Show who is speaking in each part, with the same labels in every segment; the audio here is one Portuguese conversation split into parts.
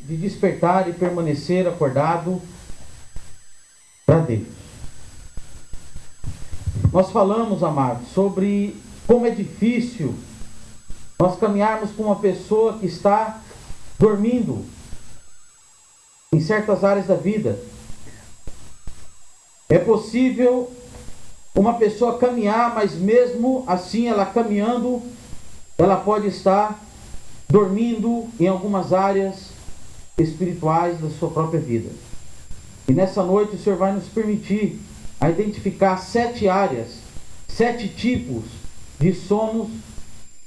Speaker 1: de despertar e permanecer acordado para Deus. Nós falamos, amados, sobre como é difícil nós caminharmos com uma pessoa que está dormindo em certas áreas da vida. É possível uma pessoa caminhar, mas mesmo assim ela caminhando, ela pode estar dormindo em algumas áreas espirituais da sua própria vida. E nessa noite o Senhor vai nos permitir a identificar 7 áreas, 7 tipos de sonos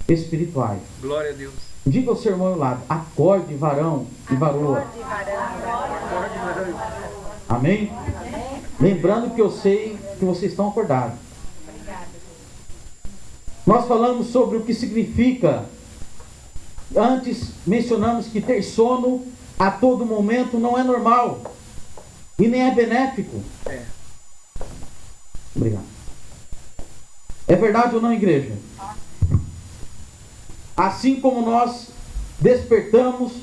Speaker 1: espirituais.
Speaker 2: Glória a Deus.
Speaker 1: Diga ao seu irmão ao lado: acorde, varão e varoa. Amém? Lembrando que eu sei que vocês estão acordados. Nós falamos sobre o que significa. Antes mencionamos que ter sono a todo momento não é normal e nem é benéfico. Obrigado. É verdade ou não, igreja? Assim como nós despertamos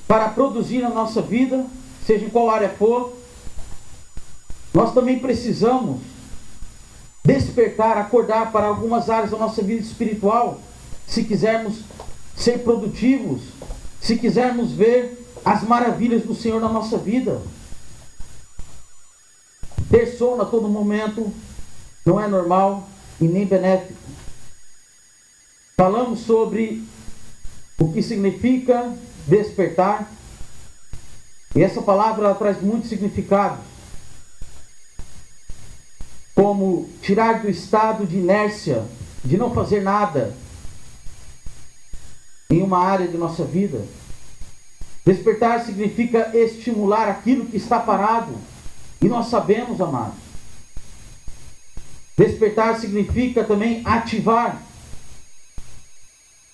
Speaker 1: para produzir na nossa vida, seja em qual área for, nós também precisamos despertar, acordar para algumas áreas da nossa vida espiritual, se quisermos ser produtivos, se quisermos ver as maravilhas do Senhor na nossa vida. Ter sono a todo momento não é normal e nem benéfico. Falamos sobre o que significa despertar, e essa palavra ela traz muitos significados, como tirar do estado de inércia, de não fazer nada em uma área de nossa vida. Despertar significa estimular aquilo que está parado, e nós sabemos, amados. Despertar significa também ativar.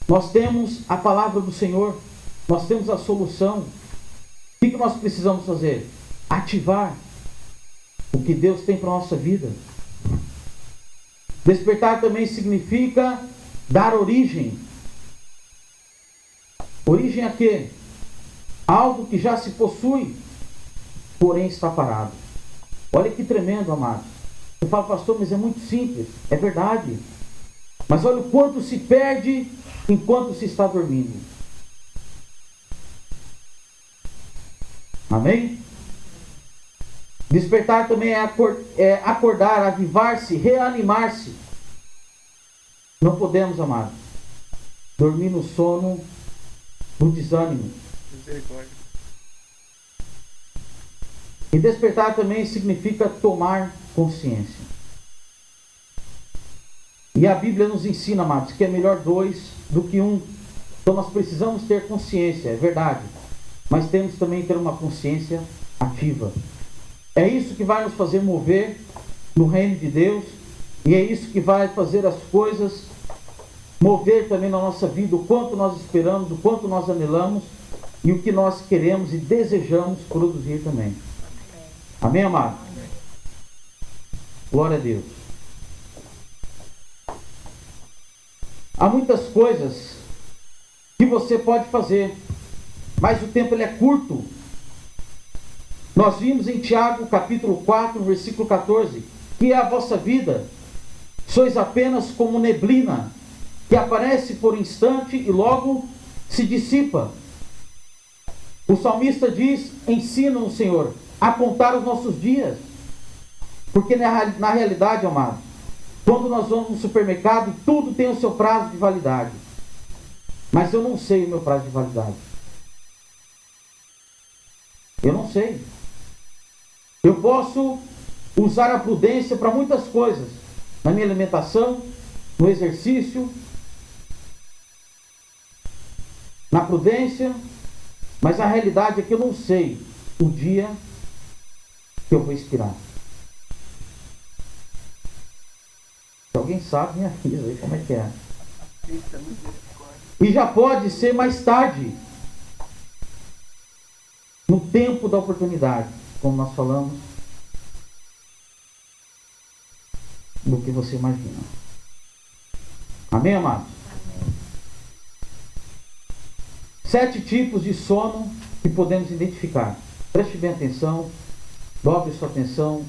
Speaker 1: Nós temos a palavra do Senhor, nós temos a solução. O que nós precisamos fazer? Ativar o que Deus tem para a nossa vida. Despertar também significa dar origem. Origem a quê? Algo que já se possui, porém está parado. Olha que tremendo, amados. Eu falo, pastor, mas é muito simples. É verdade. Mas olha o quanto se perde enquanto se está dormindo. Amém? Despertar também é acordar, avivar-se, reanimar-se. Não podemos, amados, dormir no sono do desânimo.
Speaker 2: Misericórdia.
Speaker 1: E despertar também significa tomar consciência. E a Bíblia nos ensina, amados, que é melhor 2 do que 1. Então nós precisamos ter consciência, é verdade. Mas temos também que ter uma consciência ativa. É isso que vai nos fazer mover no reino de Deus. E é isso que vai fazer as coisas mover também na nossa vida. O quanto nós esperamos, o quanto nós anelamos. E o que nós queremos e desejamos produzir também. Amém, amado? Glória a Deus. Há muitas coisas que você pode fazer, mas o tempo ele é curto. Nós vimos em Tiago capítulo 4, versículo 14, que é a vossa vida. Sois apenas como neblina, que aparece por instante e logo se dissipa. O salmista diz: ensina-nos, Senhor, a contar os nossos dias. Porque na realidade, amado, quando nós vamos no supermercado, tudo tem o seu prazo de validade. Mas eu não sei o meu prazo de validade. Eu não sei. Eu posso usar a prudência para muitas coisas. Na minha alimentação, no exercício, na prudência. Mas a realidade é que eu não sei o dia que eu vou expirar. Se alguém sabe, me avisa aí como é que é. E já pode ser mais tarde, no tempo da oportunidade, como nós falamos, do que você imagina. Amém, amados? 7 tipos de sono que podemos identificar. Preste bem atenção, dobre sua atenção,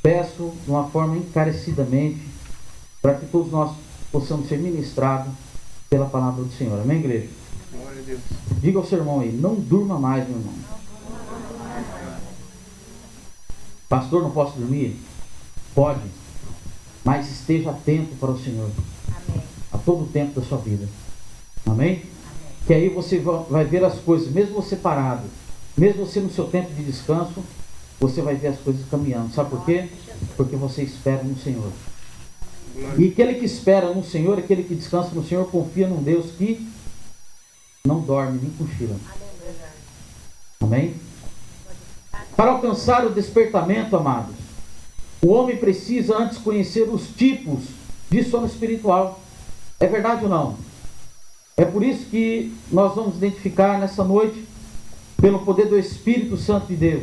Speaker 1: peço de uma forma encarecidamente, para que todos nós possamos ser ministrados pela palavra do Senhor. Amém, igreja?
Speaker 2: Glória a Deus.
Speaker 1: Diga ao seu irmão aí, não durma mais, meu irmão. Pastor, não posso dormir? Pode, mas esteja atento para o Senhor.
Speaker 3: Amém.
Speaker 1: A todo o tempo da sua vida. Amém? Que aí você vai ver as coisas, mesmo você parado, mesmo você no seu tempo de descanso, você vai ver as coisas caminhando. Sabe por quê? Porque você espera no Senhor. E aquele que espera no Senhor, aquele que descansa no Senhor, confia num Deus que não dorme nem cochila. Amém? Para alcançar o despertamento, amados, o homem precisa antes conhecer os tipos de sono espiritual. É verdade ou não? É por isso que nós vamos identificar nessa noite, pelo poder do Espírito Santo de Deus,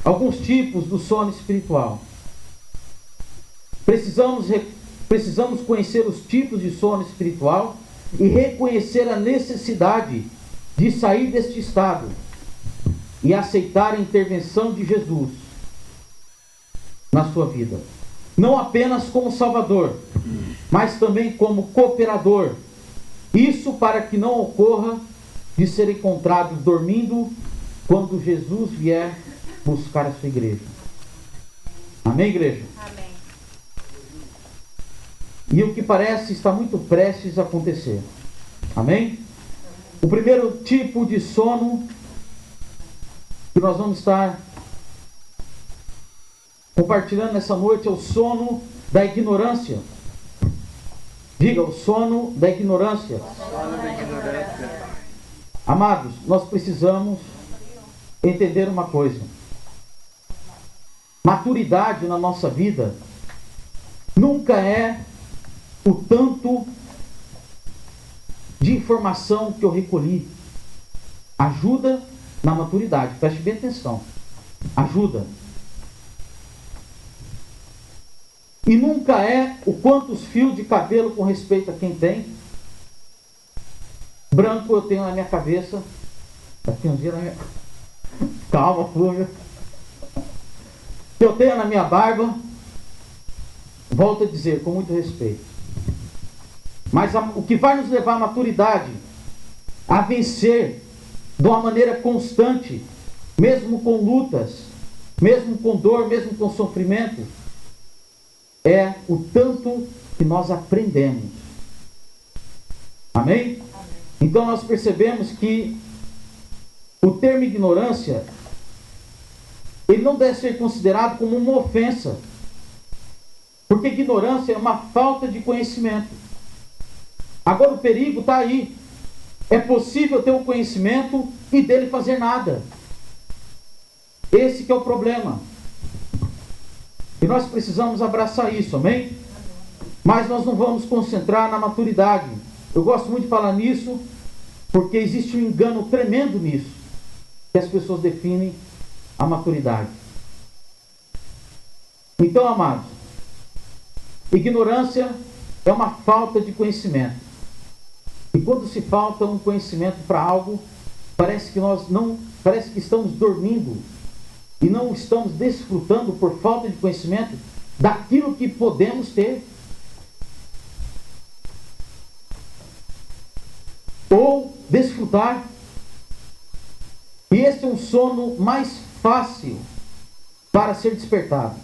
Speaker 1: alguns tipos do sono espiritual. Precisamos conhecer os tipos de sono espiritual e reconhecer a necessidade de sair deste estado e aceitar a intervenção de Jesus na sua vida. Não apenas como Salvador, mas também como cooperador. Isso para que não ocorra de ser encontrado dormindo quando Jesus vier buscar a sua igreja. Amém, igreja?
Speaker 3: Amém.
Speaker 1: E o que parece está muito prestes a acontecer. Amém? O primeiro tipo de sono que nós vamos estar compartilhando nessa noite é o sono da ignorância. Diga, o sono da ignorância.
Speaker 2: Sono da ignorância.
Speaker 1: Amados, nós precisamos entender uma coisa. Maturidade na nossa vida nunca é o tanto de informação que eu recolhi. Ajuda na maturidade. Preste bem atenção. Ajuda. E nunca é o quantos fios de cabelo com respeito a quem tem. Branco eu tenho na minha cabeça. Aqui um dia na minha... Calma, Flúvia. Que eu tenho na minha barba. Volto a dizer, com muito respeito. Mas o que vai nos levar à maturidade, a vencer de uma maneira constante, mesmo com lutas, mesmo com dor, mesmo com sofrimento, é o tanto que nós aprendemos. Amém? Então nós percebemos que o termo ignorância, ele não deve ser considerado como uma ofensa, porque ignorância é uma falta de conhecimento. Agora o perigo está aí. É possível ter um conhecimento e dele fazer nada. Esse que é o problema. E nós precisamos abraçar isso, amém? Mas nós não vamos concentrar na maturidade. Eu gosto muito de falar nisso, porque existe um engano tremendo nisso, que as pessoas definem a maturidade. Então, amados, ignorância é uma falta de conhecimento. E quando se falta um conhecimento para algo, parece que estamos dormindo e não estamos desfrutando por falta de conhecimento daquilo que podemos ter. Ou desfrutar. E esse é um sono mais fácil para ser despertado,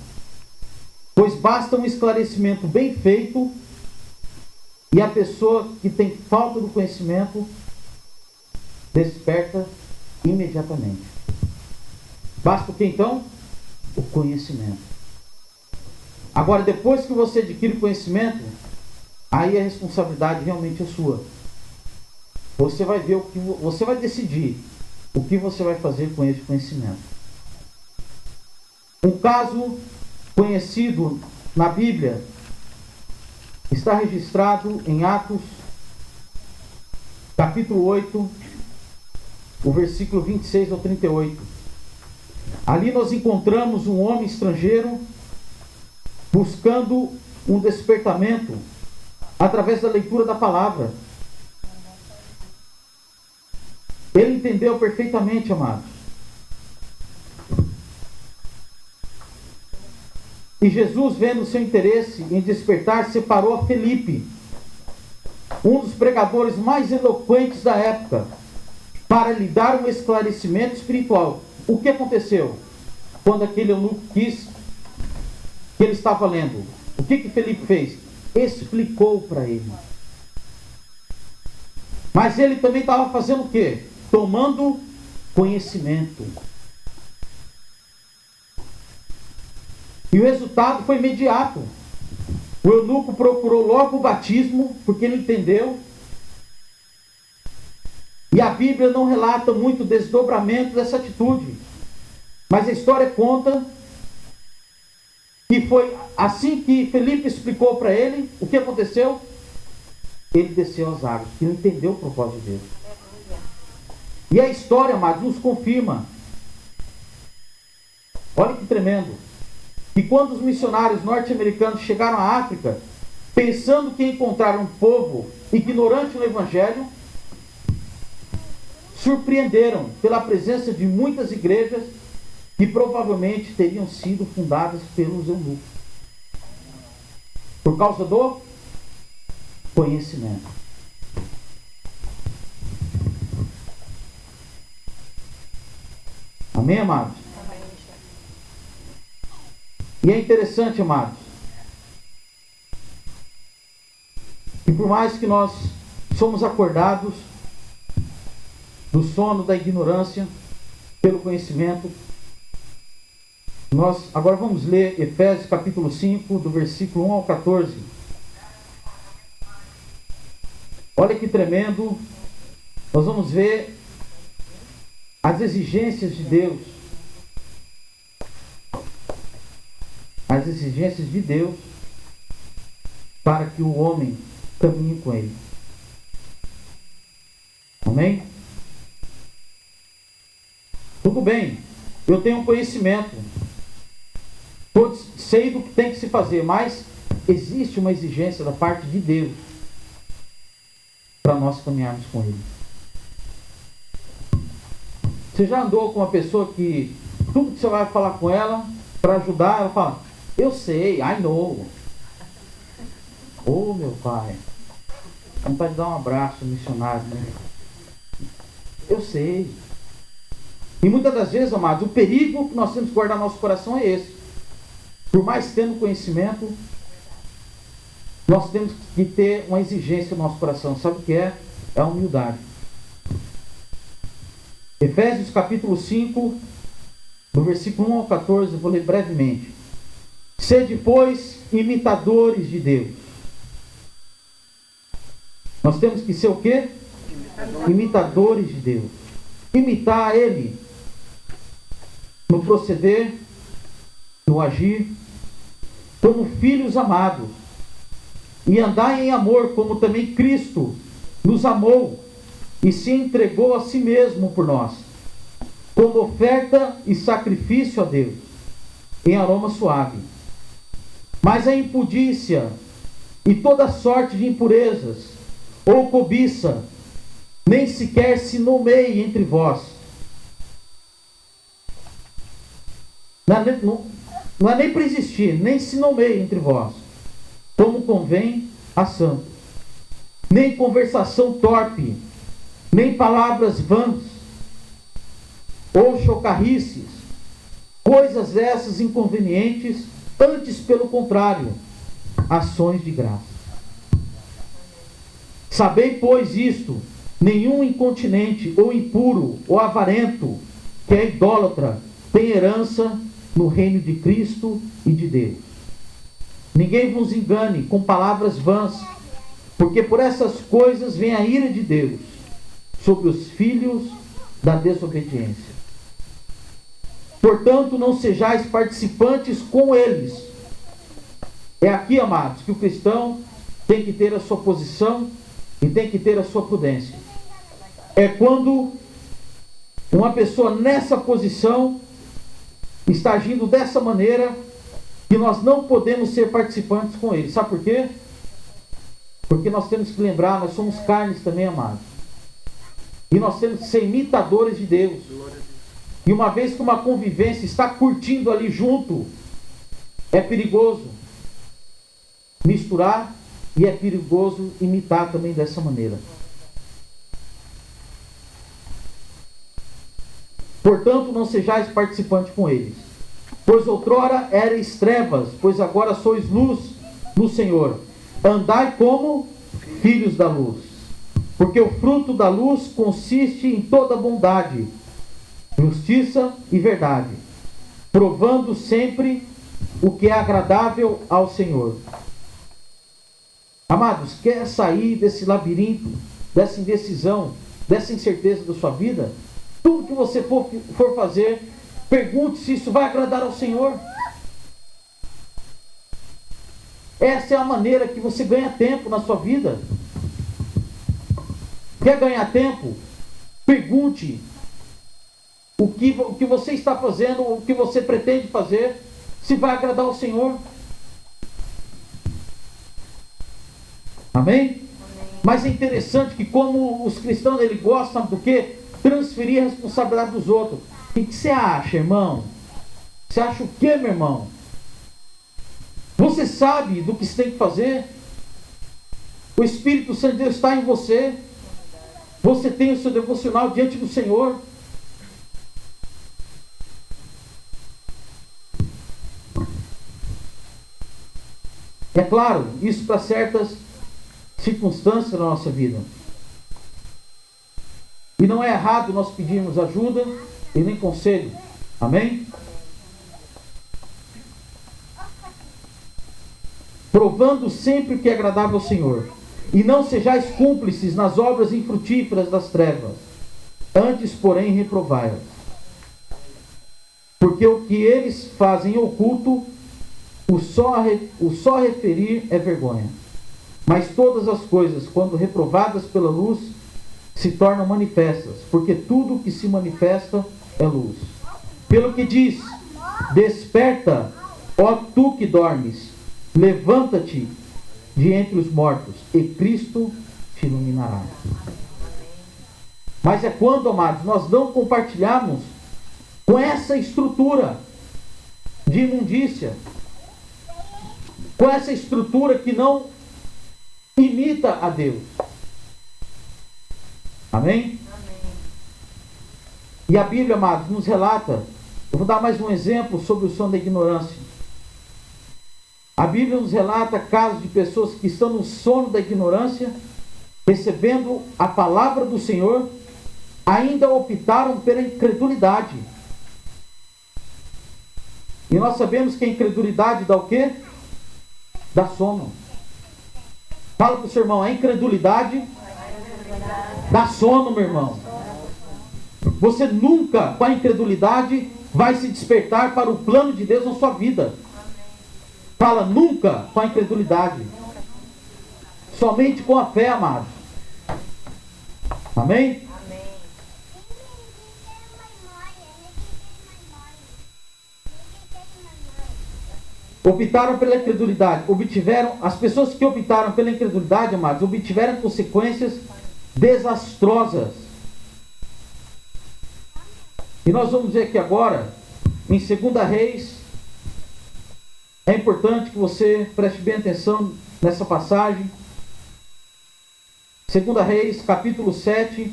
Speaker 1: pois basta um esclarecimento bem feito e a pessoa que tem falta do conhecimento desperta imediatamente. Basta o que então? O conhecimento. Agora, depois que você adquire conhecimento, aí a responsabilidade realmente é sua. Você vai ver você vai decidir o que você vai fazer com esse conhecimento. Um caso conhecido na Bíblia está registrado em Atos, capítulo 8, o versículo 26 ao 38. Ali nós encontramos um homem estrangeiro buscando um despertamento através da leitura da palavra. Ele entendeu perfeitamente, amados. E Jesus, vendo seu interesse em despertar, separou a Felipe, um dos pregadores mais eloquentes da época, para lhe dar um esclarecimento espiritual. O que aconteceu quando aquele eunuco quis que ele estava lendo? O que Felipe fez? Explicou para ele. Mas ele também estava fazendo o quê? Tomando conhecimento. E o resultado foi imediato. O eunuco procurou logo o batismo, porque ele entendeu. E a Bíblia não relata muito o desdobramento dessa atitude. Mas a história conta que foi assim que Felipe explicou para ele, o que aconteceu? Ele desceu as águas, porque ele entendeu o propósito de Deus. E a história, amados, nos confirma. Olha que tremendo. Que quando os missionários norte-americanos chegaram à África, pensando que encontraram um povo ignorante no Evangelho, surpreenderam pela presença de muitas igrejas que provavelmente teriam sido fundadas pelos eunucos. Por causa do conhecimento. Amém, amados? E é interessante, amados, que por mais que nós somos acordados do sono da ignorância pelo conhecimento, nós agora vamos ler Efésios capítulo 5, do versículo 1 ao 14. Olha que tremendo. Nós vamos ver as exigências de Deus. As exigências de Deus para que o homem caminhe com Ele. Amém? Tudo bem, eu tenho conhecimento, sei do que tem que se fazer, mas existe uma exigência da parte de Deus para nós caminharmos com Ele. Você já andou com uma pessoa que tudo que você vai falar com ela para ajudar, ela fala: eu sei, I know. Oh, meu pai, vontade de dar um abraço missionário, né? Eu sei. E muitas das vezes, amados, o perigo que nós temos que guardar no nosso coração é esse. Por mais tendo conhecimento, nós temos que ter uma exigência no nosso coração. Sabe o que é? É a humildade. Efésios capítulo 5, do versículo 1 ao 14, eu vou ler brevemente. Sede, pois, imitadores de Deus. Nós temos que ser o quê? Imitadores de Deus. Imitar Ele no proceder, no agir, como filhos amados, e andar em amor, como também Cristo nos amou e se entregou a si mesmo por nós, como oferta e sacrifício a Deus, em aroma suave. Mas a impudícia e toda sorte de impurezas ou cobiça nem sequer se nomeie entre vós. Não é nem para existir, nem se nomeie entre vós, como convém a santos. Nem conversação torpe, nem palavras vãs, ou chocarrices, coisas essas inconvenientes, antes pelo contrário, ações de graça. Sabei, pois, isto: nenhum incontinente, ou impuro, ou avarento, que é idólatra, tem herança no reino de Cristo e de Deus. Ninguém vos engane com palavras vãs, porque por essas coisas vem a ira de Deus sobre os filhos da desobediência. Portanto, não sejais participantes com eles. É aqui, amados, que o cristão tem que ter a sua posição e tem que ter a sua prudência. É quando uma pessoa nessa posição está agindo dessa maneira que nós não podemos ser participantes com ele. Sabe por quê? Porque nós temos que lembrar, nós somos carnes também, amados. E nós temos que ser imitadores de Deus. E uma vez que uma convivência está curtindo ali junto, é perigoso misturar e é perigoso imitar também dessa maneira. Portanto, não sejais participantes com eles. Pois outrora erais trevas, pois agora sois luz no Senhor. Andai como filhos da luz. Porque o fruto da luz consiste em toda bondade, justiça e verdade, provando sempre o que é agradável ao Senhor. Amados, quer sair desse labirinto, dessa indecisão, dessa incerteza da sua vida? Tudo que você for fazer, pergunte se isso vai agradar ao Senhor. Essa é a maneira que você ganha tempo na sua vida. Quer ganhar tempo? Pergunte o que você está fazendo, o que você pretende fazer, se vai agradar ao Senhor. Amém? Amém. Mas é interessante que como os cristãos, eles gostam do quê? Transferir a responsabilidade dos outros. O que você acha, irmão? Você acha o quê, meu irmão? Você sabe do que você tem que fazer? O Espírito Santo de Deus está em você. Você tem o seu devocional diante do Senhor. É claro, isso para certas circunstâncias na nossa vida. E não é errado nós pedirmos ajuda e nem conselho. Amém? Provando sempre o que é agradável ao Senhor. E não sejais cúmplices nas obras infrutíferas das trevas. Antes, porém, reprovai-as. Porque o que eles fazem oculto, o só referir é vergonha. Mas todas as coisas, quando reprovadas pela luz, se tornam manifestas, porque tudo que se manifesta é luz. Pelo que diz: desperta, ó tu que dormes, levanta-te de entre os mortos, e Cristo te iluminará. Mas é quando, amados, nós não compartilhamos com essa estrutura de imundícia, com essa estrutura que não imita a Deus. Amém? Amém. E a Bíblia, amados, nos relata, eu vou dar mais um exemplo sobre o sono da ignorância. A Bíblia nos relata casos de pessoas que estão no sono da ignorância, recebendo a palavra do Senhor, ainda optaram pela incredulidade. E nós sabemos que a incredulidade dá o quê? Dá sono. Fala para o seu irmão, a incredulidade dá sono, meu irmão. Você nunca, com a incredulidade, vai se despertar para o plano de Deus na sua vida. Fala, nunca com a incredulidade. Somente com a fé, amados. Amém? Optaram pela incredulidade, as pessoas que optaram pela incredulidade, amados, obtiveram consequências desastrosas. E nós vamos ver aqui agora, em 2 Reis, é importante que você preste bem atenção nessa passagem. 2 Reis, capítulo 7,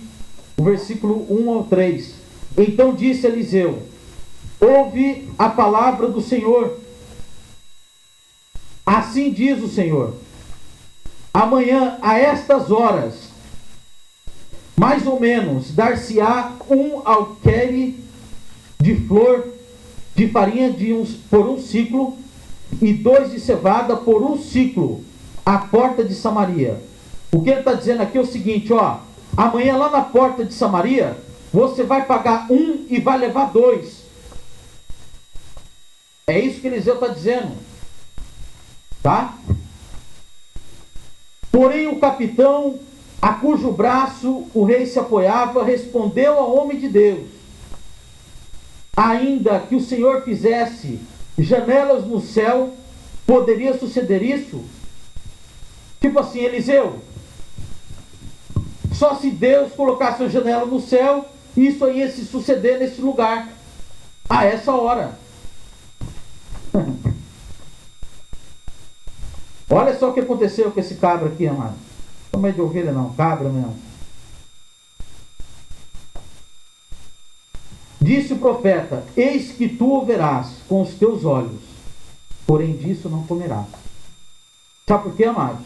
Speaker 1: o versículo 1 ao 3. Então disse Eliseu: ouve a palavra do Senhor. Assim diz o Senhor: amanhã, a estas horas, mais ou menos, dar-se-á um alqueire de flor de farinha por um ciclo, e 2 de cevada por um ciclo, à porta de Samaria. O que ele está dizendo aqui é o seguinte, ó: amanhã lá na porta de Samaria, você vai pagar 1 e vai levar 2. É isso que Eliseu está dizendo. Tá? Porém o capitão, a cujo braço o rei se apoiava, respondeu ao homem de Deus: ainda que o Senhor fizesse janelas no céu, poderia suceder isso? Tipo assim, Eliseu, só se Deus colocasse uma janela no céu, isso aí ia se suceder nesse lugar, a essa hora. Olha só o que aconteceu com esse cabra aqui, amado. Não é de ovelha não, cabra mesmo. Disse o profeta: eis que tu o verás com os teus olhos, porém disso não comerás. Sabe por quê, amados?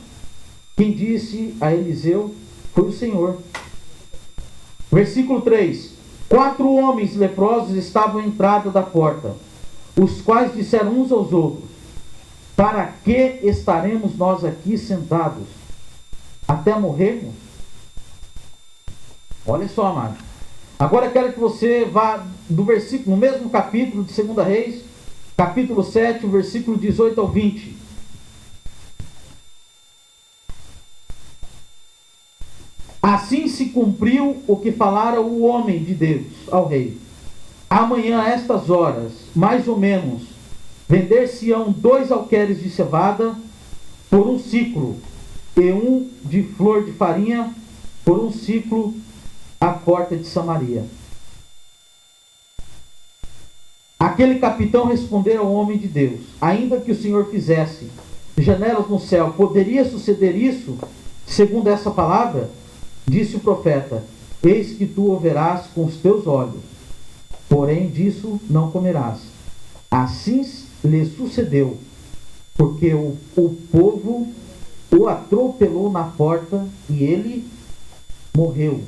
Speaker 1: Quem disse a Eliseu foi o Senhor. Versículo 3: 4 homens leprosos estavam à entrada da porta, os quais disseram uns aos outros: para que estaremos nós aqui sentados até morrermos? Olha só, amado. Agora eu quero que você vá do versículo, no mesmo capítulo de 2 Reis, capítulo 7, versículo 18 ao 20. Assim se cumpriu o que falara o homem de Deus ao rei. Amanhã, a estas horas, mais ou menos, vender-se-ão 2 alqueires de cevada por 1 siclo, e 1 de flor de farinha por 1 siclo à porta de Samaria. Aquele capitão respondeu ao homem de Deus: ainda que o Senhor fizesse janelas no céu, poderia suceder isso, segundo essa palavra? Disse o profeta: eis que tu o verás com os teus olhos, porém disso não comerás. Assim lhe sucedeu, porque o povo o atropelou na porta e ele morreu.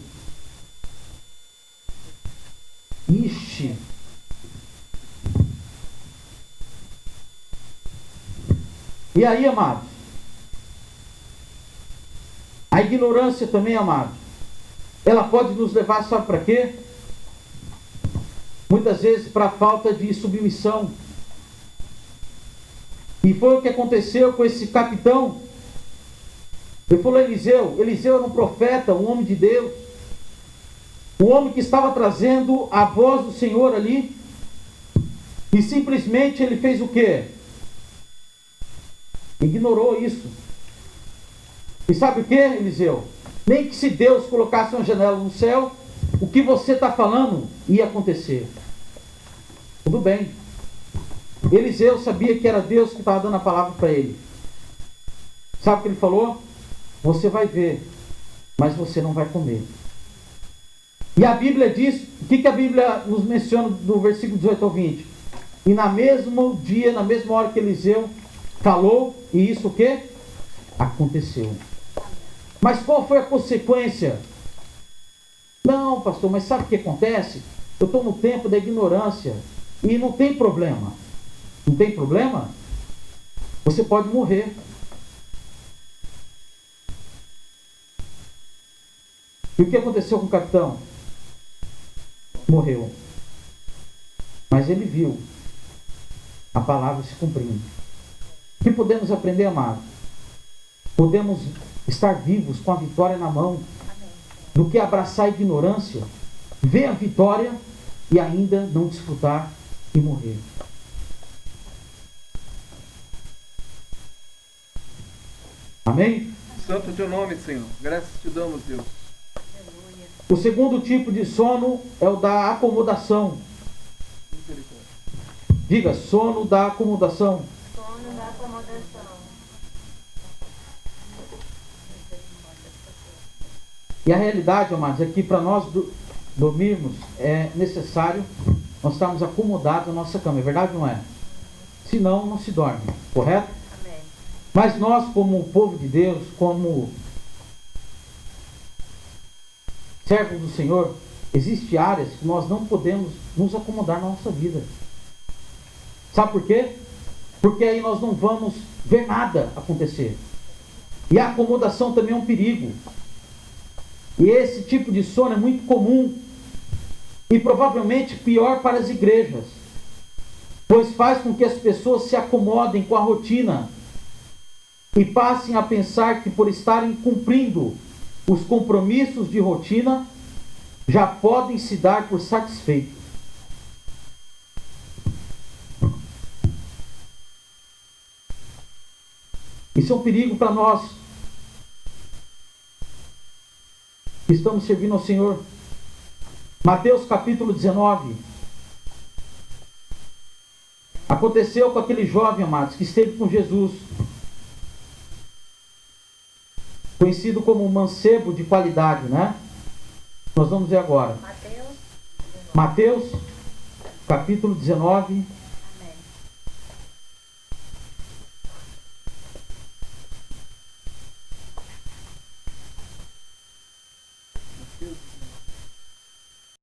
Speaker 1: Ixi! E aí, amados? A ignorância também, amados, ela pode nos levar, sabe para quê? Muitas vezes para a falta de submissão. E foi o que aconteceu com esse capitão. Ele falou: Eliseu era um profeta, um homem de Deus, um homem que estava trazendo a voz do Senhor ali, e simplesmente ele fez o quê? Ignorou isso. E sabe o que, Eliseu? Nem que se Deus colocasse uma janela no céu, o que você está falando ia acontecer. Tudo bem. Eliseu sabia que era Deus que estava dando a palavra para ele. Sabe o que ele falou? Você vai ver, mas você não vai comer. E a Bíblia diz, o que a Bíblia nos menciona do versículo 18 ao 20? E na mesmo dia, na mesma hora que Eliseu falou, e isso o que? Aconteceu. Mas qual foi a consequência? Não, pastor, mas sabe o que acontece? Eu estou no tempo da ignorância e não tem problema. Não tem problema? Você pode morrer. E o que aconteceu com o capitão? Morreu. Mas ele viu a palavra se cumprindo. O que podemos aprender, amado? Podemos estar vivos com a vitória na mão, do que abraçar a ignorância, ver a vitória e ainda não desfrutar e morrer. Amém?
Speaker 2: Santo é o teu nome, Senhor. Graças te damos, Deus.
Speaker 1: O segundo tipo de sono é o da acomodação. Diga, sono da acomodação.
Speaker 3: Sono da acomodação.
Speaker 1: E a realidade, amados, é que para nós dormirmos é necessário nós estarmos acomodados na nossa cama. É verdade ou não é? Senão não se dorme. Correto?
Speaker 3: Amém.
Speaker 1: Mas nós, como povo de Deus, como servos do Senhor, existem áreas que nós não podemos nos acomodar na nossa vida. Sabe por quê? Porque aí nós não vamos ver nada acontecer. E a acomodação também é um perigo. E esse tipo de sono é muito comum e provavelmente pior para as igrejas, pois faz com que as pessoas se acomodem com a rotina e passem a pensar que por estarem cumprindo os compromissos de rotina, já podem se dar por satisfeitos. Isso é um perigo para nós. Estamos servindo ao Senhor. Mateus capítulo 19. Aconteceu com aquele jovem, amados, que esteve com Jesus, conhecido como um mancebo de qualidade, né? Nós vamos ver agora. Mateus capítulo 19.